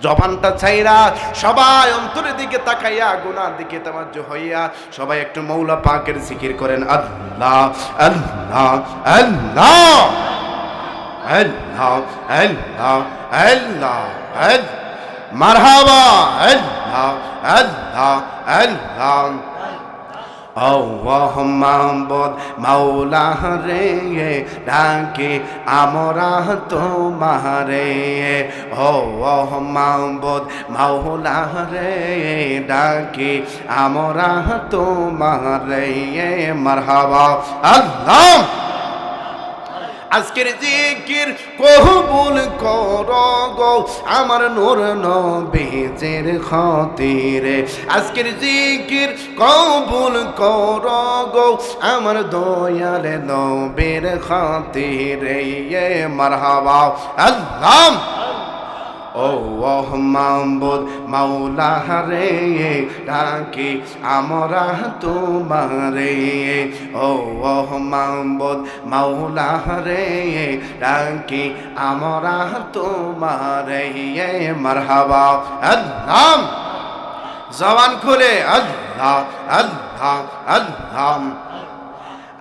জবানটা ছাইরা সবাই অন্তরের দিকে তাকাইয়া গুনার দিকে তাওয়াজ্জু হইয়া সবাই একটু মৌলা পাকের জিকির করেন আল্লাহ আল্লাহ আল্লাহ আল্লাহ আল্লাহ আল্লাহ মারহাবা আল্লাহ আল্লাহ আল্লাহ আল্লাহ মাবুদ মাওলা রে ডাকে আমরা তোমারে আল্লাহ মাবুদ মাওলা রে ডাকে আমরা তোমারে মারহাবা আল্লাহ আজকের জিকির কবুল করো গো আমার নূর নবীর খাতিরে আজকের জিকির কবুল করো গো আমার দয়াল নবীর খাতিরে মারহাবা আল্লাহ ও মাবুদ মাওলা রে ডাকি আমরা তোমারে ও মাবুদ মাওলা রে ডাকি আমরা তোমারে মারহাবা আল্লাহ জবান খুলে আল্লাহ আল্লাহ আল্লাহ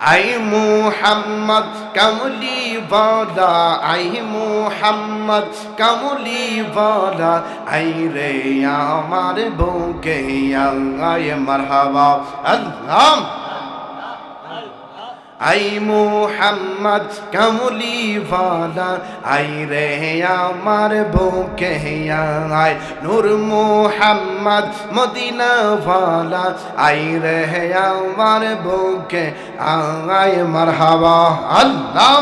আই মুহাম্মদ কামলি ওয়ালা আই মুহাম্মদ কামলি ওয়ালা আই রে আমার বুকে আয় মারহাবা আল্লাহ আই মুহাম্মদ কামলি ওয়ালা আই রে আমার বুকে আয় নূর মুহাম্মদ মদিনা ওয়ালা আই রে আমার বুকে আয় মারহাবা আল্লাহ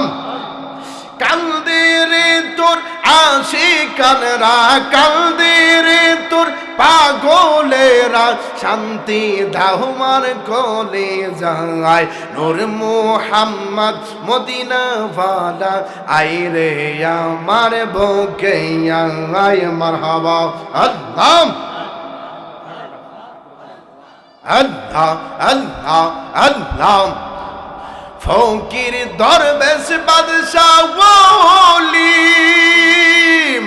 কান্দে রে তোর আশিকানরা কান্দে রে তোর পাগলেরা শান্তি দাও মার কোলে যায় নূর মুহাম্মদ মদিনা ওয়ালা আই রে আমার বুকে আয় মারহাবা আল্লাহ আল্লাহ আল্লাহ আল্লাহ ফকির দরবেশ বাদশাহ ওলি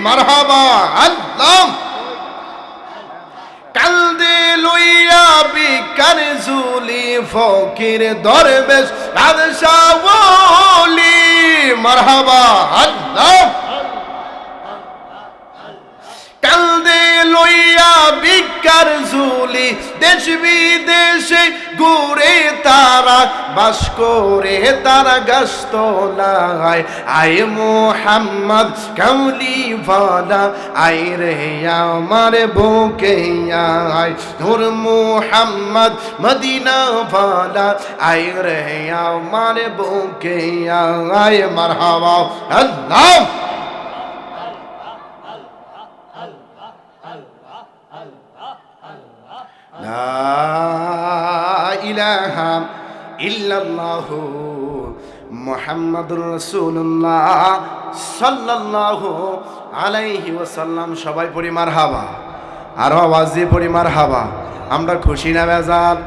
মারহাবা আল্লাহ কান্দে লইয়া বিকার ঝুলি ফকির দরবেশ বাদশাহ ওলি মারহাবা আল্লাহ কান্দে লইয়া বিকার ঝুলি দেশ বিদেশে ঘুরে তারা বাস করে তারা গাছতলায় আয় মুহাম্মদ কামলি ওয়ালা আয় রে আমার বুকে আয় নূর মুহাম্মদ মদিনা ওয়ালা আয় রে আমার বুকে আয় মারহাবা আল্লাহ লা ইলাহা ইল্লাল্লাহু মুহাম্মাদুর রাসূলুল্লাহ সাল্লাল্লাহু আলাইহি ওয়াসাল্লাম সবাই পড়ি মারহাবা আর আওয়াজ দিয়ে পড়ি মারহাবা আমরা খুশি না বেজার